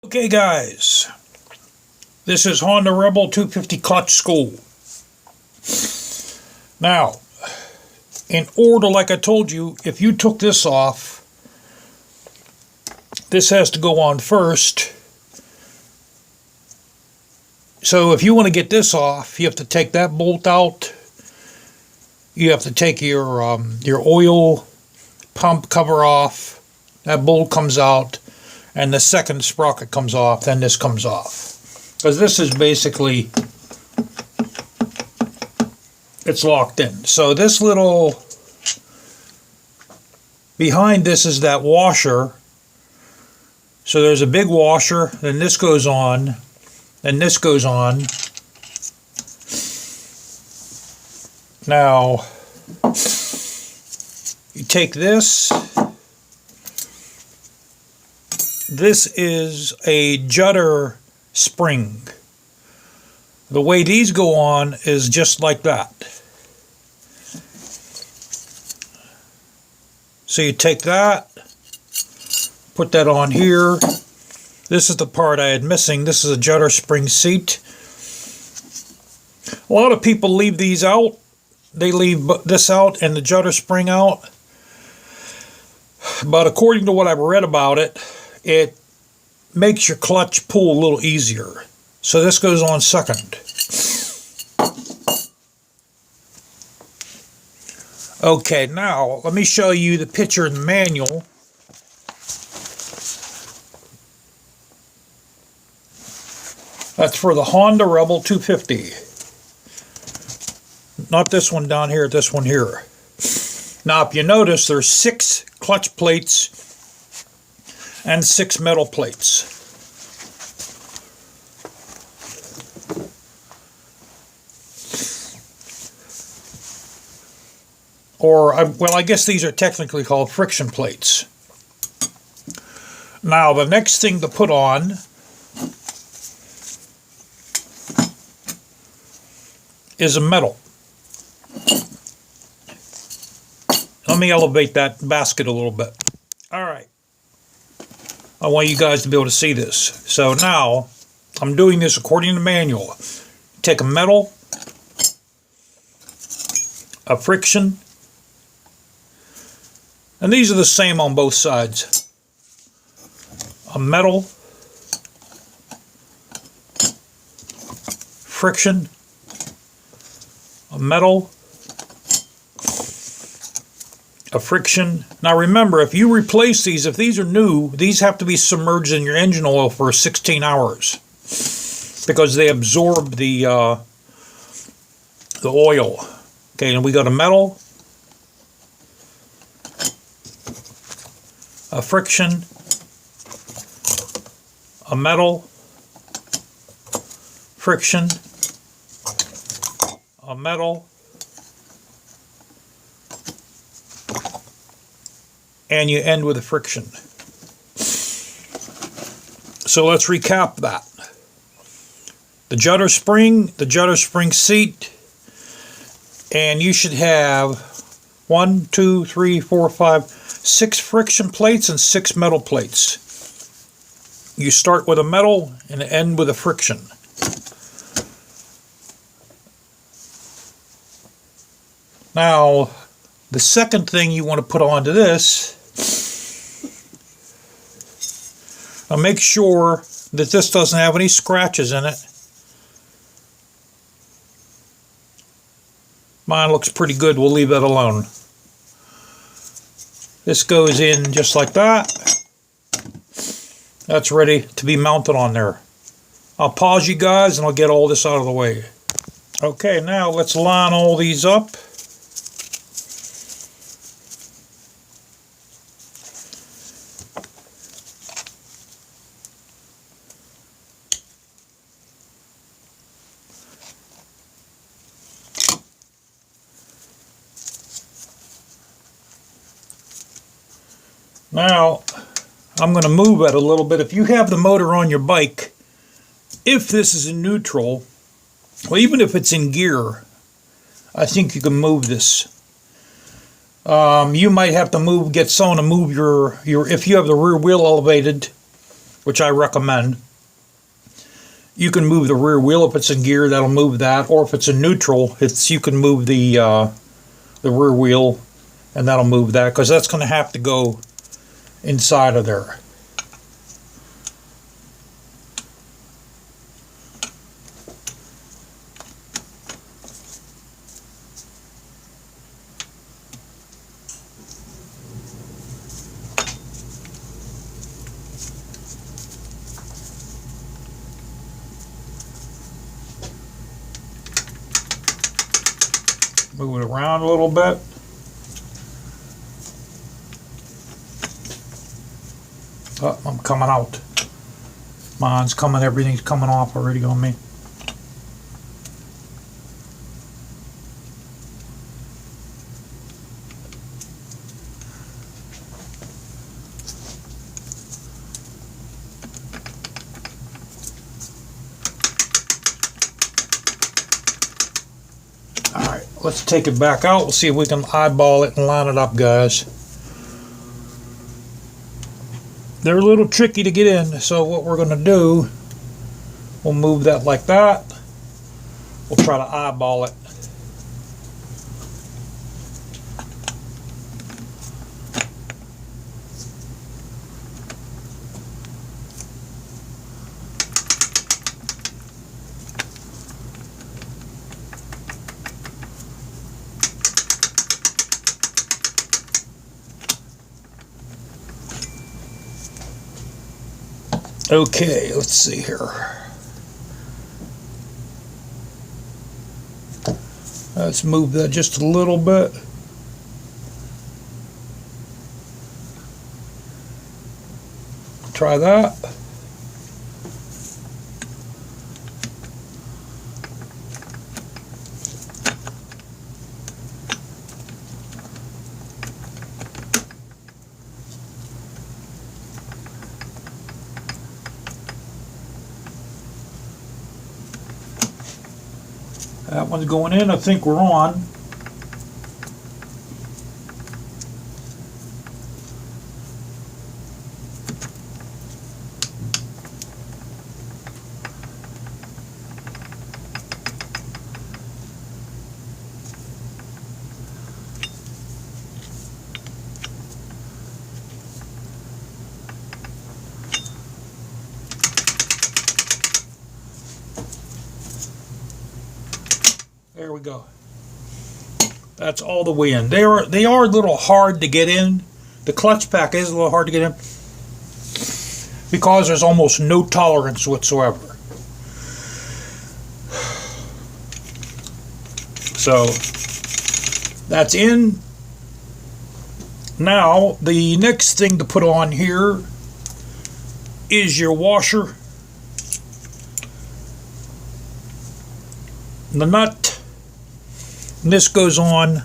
Okay guys, this is Honda Rebel 250 Clutch School. Now, in order, like I told you, if you took this off, this has to go on first. So if you want to get this off, you have to take that bolt out. You have to take your oil pump cover off. That bolt comes out. And the second sprocket comes off, then this comes off. Because this is basically, it's locked in. So this little, behind this is that washer. So there's a big washer, then this goes on, then this goes on. Now, you take this. This is a judder spring. The way these go on is just like that. So you take that, put that on here. This is the part I had missing. This is a judder spring seat. A lot of people leave these out. They leave this out and the judder spring out. But according to what I've read about it, it makes your clutch pull a little easier. So this goes on second. Okay, now let me show you the picture in the manual. That's for the Honda Rebel 250. Not this one down here, this one here. Now if you notice, there's 6 clutch plates and 6 metal plates. Or, well, I guess these are technically called friction plates. Now, the next thing to put on is a metal. Let me elevate that basket a little bit. All right. I want you guys to be able to see this. So now, I'm doing this according to the manual. Take a metal, a friction, and these are the same on both sides. A metal, friction, a metal, a friction. Now remember, if you replace these, if these are new, these have to be submerged in your engine oil for 16 hours because they absorb the oil. Okay, and we got a metal, a friction, a metal, friction, a metal, and you end with a friction. So let's recap that. The judder spring seat, and you should have 1, 2, 3, 4, 5, 6 friction plates and 6 metal plates. You start with a metal and end with a friction. Now, the second thing you want to put onto this, now make sure that this doesn't have any scratches in it. Mine looks pretty good, we'll leave that alone. This goes in just like that. That's ready to be mounted on there. I'll pause you guys and I'll get all this out of the way. Okay, now let's line all these up. Now, I'm going to move it a little bit. If you have the motor on your bike, if this is in neutral, or even if it's in gear, I think you can move this. You might have to get someone to move your if you have the rear wheel elevated, which I recommend. You can move the rear wheel if it's in gear, that'll move that, or if it's in neutral, you can move the rear wheel, and that'll move that, because that's going to have to go inside of there. Move it around a little bit. Oh, I'm coming out. Mine's coming, everything's coming off already on me. Alright, let's take it back out. We'll see if we can eyeball it and line it up, guys. They're a little tricky to get in, so what we're going to do, we'll move that like that. We'll try to eyeball it. Okay, let's see here. Let's move that just a little bit. Try that. That one's going in. I think we're on. There we go. That's all the way in. They are a little hard to get in. The clutch pack is a little hard to get in because there's almost no tolerance whatsoever. So that's in. Now the next thing to put on here is your washer, the nut. And this goes on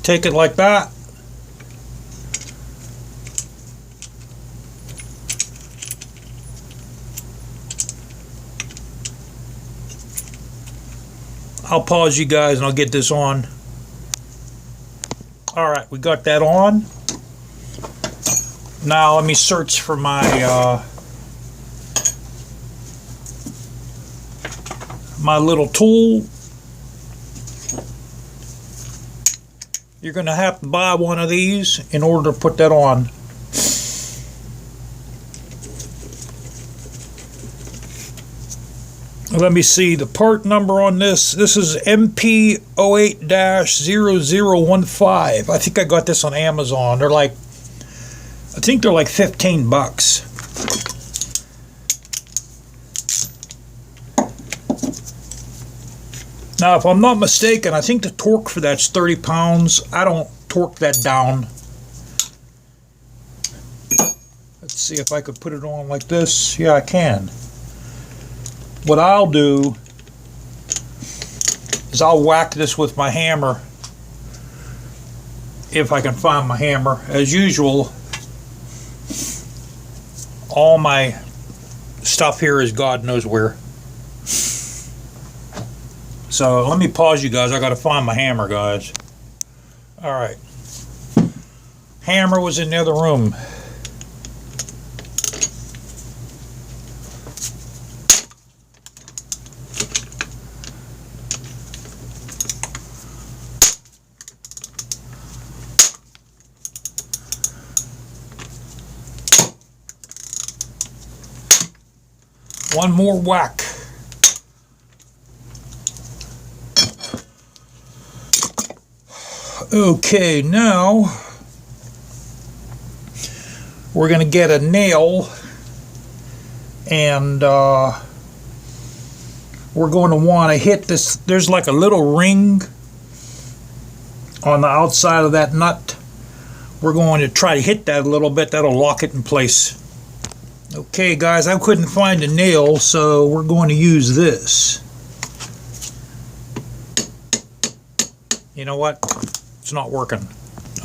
take it like that. I'll pause you guys and I'll get this on. Alright, we got that on. Now let me search for my my little tool. You're going to have to buy one of these in order to put that on. Let me see the part number on this. This is MP08-0015. I think I got this on Amazon. They're like, I think they're like 15 bucks. Now, if I'm not mistaken, I think the torque for that's 30 pounds. I don't torque that down. Let's see if I could put it on like this. Yeah, I can. What I'll do is I'll whack this with my hammer, if I can find my hammer. As usual, all my stuff here is God knows where. So let me pause you guys. I got to find my hammer, guys. All right. Hammer was in the other room. One more whack. Okay, now we're going to get a nail, and we're going to want to hit this. There's like a little ring on the outside of that nut. We're going to try to hit that a little bit. That'll lock it in place. Okay guys, I couldn't find a nail, so we're going to use this. You know what? It's not working.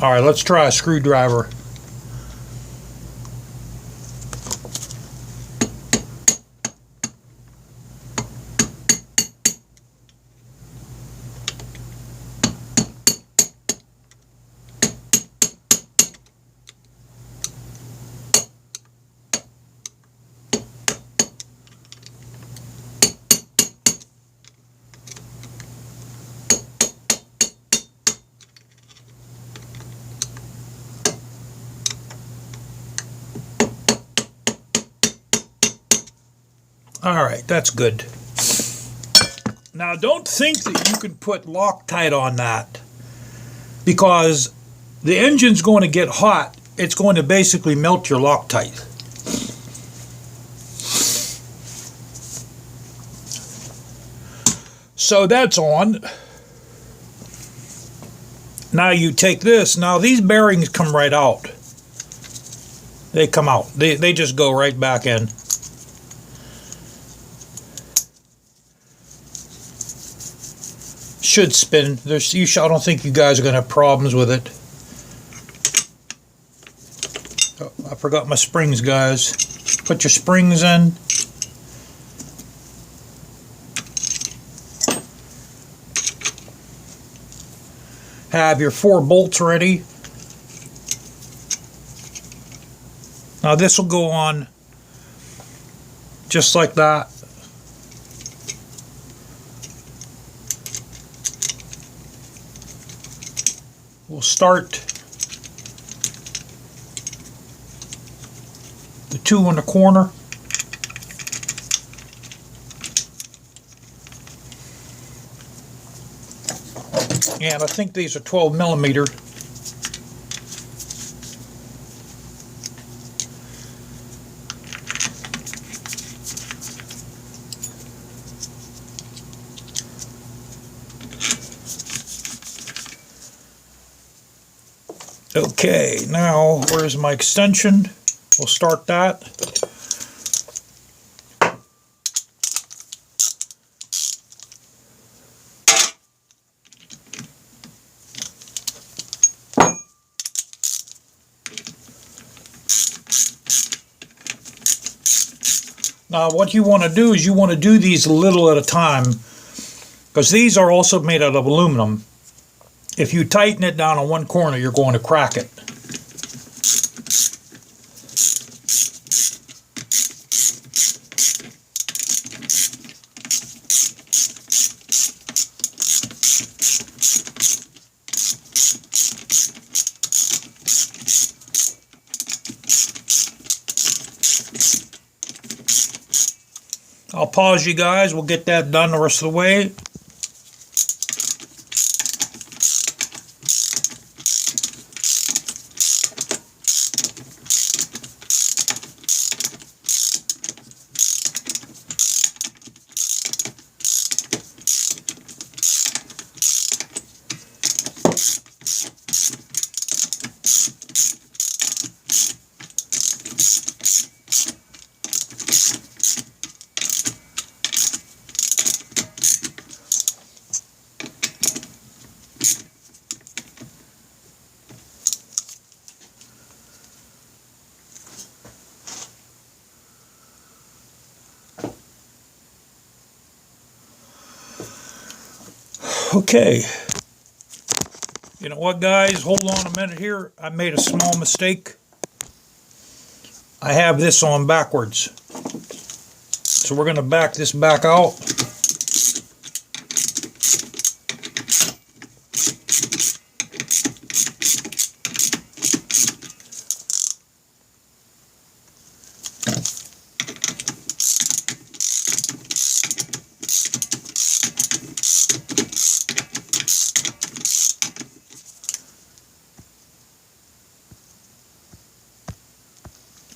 Alright, let's try a screwdriver. Alright, that's good. Now don't think that you can put Loctite on that, because the engine's going to get hot. It's going to basically melt your Loctite. So that's on. Now you take this. Now these bearings come right out. They come out. They just go right back in. Should spin. I don't think you guys are going to have problems with it. Oh, I forgot my springs, guys. Put your springs in. Have your 4 bolts ready. Now this will go on just like that. We'll start the 2 in the corner. And I think these are 12 millimeter. Okay, now where's my extension? We'll start that. Now what you want to do is you want to do these a little at a time, because these are also made out of aluminum. If you tighten it down on one corner, you're going to crack it. I'll pause you guys. We'll get that done the rest of the way. Okay. You know what, guys? Hold on a minute here. I made a small mistake. I have this on backwards. So we're going to back this back out.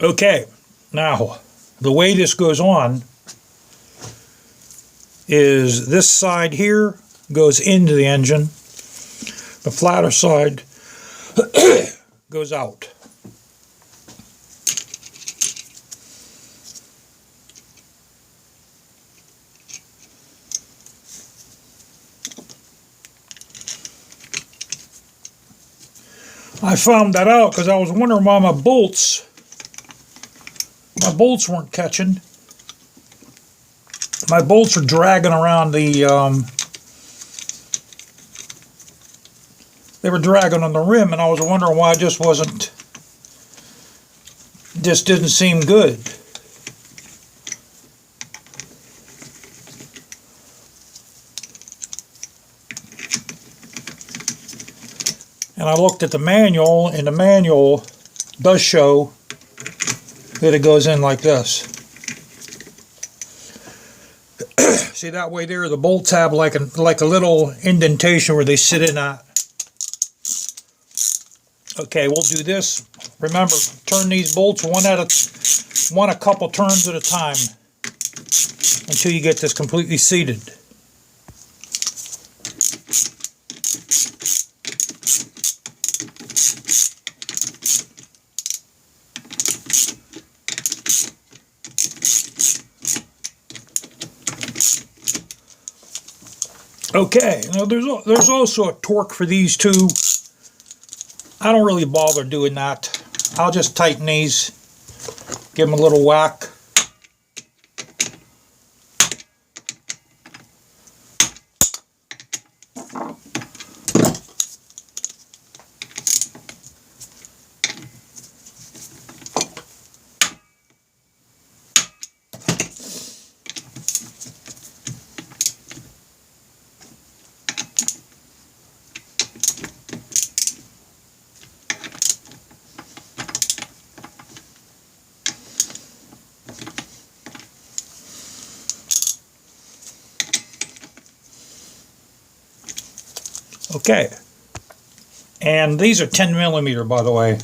Okay, now the way this goes on is this side here goes into the engine, the flatter side goes out. I found that out because I was wondering why my bolts weren't catching. My bolts are dragging around the, they were dragging on the rim, and I was wondering why it just didn't seem good. And I looked at the manual, and the manual does show that it goes in like this. See that way there, the bolts have like a little indentation where they sit in at. Okay, we'll do this. Remember, turn these bolts one a couple turns at a time until you get this completely seated. Okay, now there's also a torque for these two. I don't really bother doing that. I'll just tighten these, give them a little whack. Okay, and these are 10 millimeter, by the way.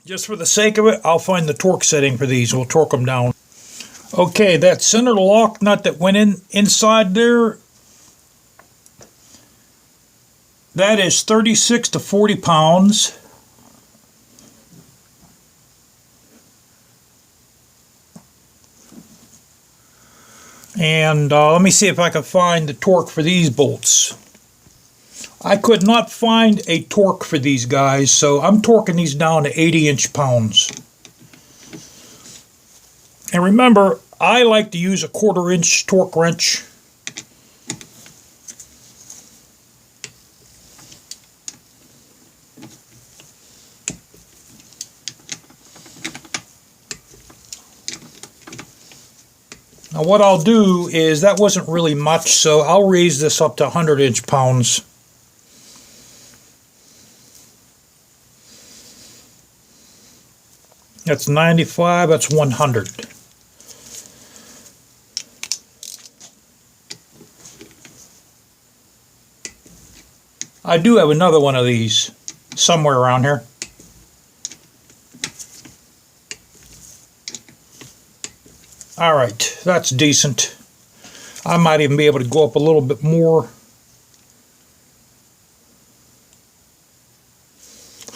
Just for the sake of it, I'll find the torque setting for these. We'll torque them down. Okay, that center lock nut that went inside there, that is 36 to 40 pounds. And let me see if I can find the torque for these bolts. I could not find a torque for these guys, so I'm torquing these down to 80 inch-pounds. And remember, I like to use a 1/4 inch torque wrench. Now what I'll do is, that wasn't really much, so I'll raise this up to 100 inch-pounds. That's 95, that's 100. I do have another one of these somewhere around here. Alright, that's decent. I might even be able to go up a little bit more.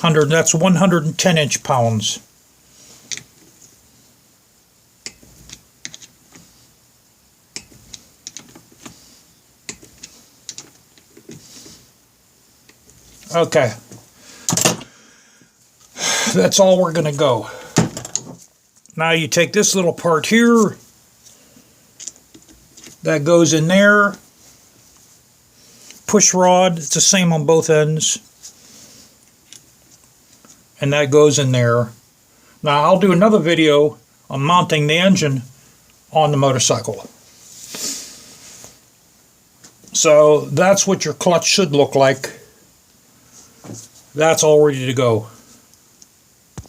100, that's 110 inch-pounds. Okay. That's all we're going to go. Now you take this little part here, that goes in there. Push rod, it's the same on both ends. And that goes in there. Now I'll do another video on mounting the engine on the motorcycle. So that's what your clutch should look like. That's all ready to go.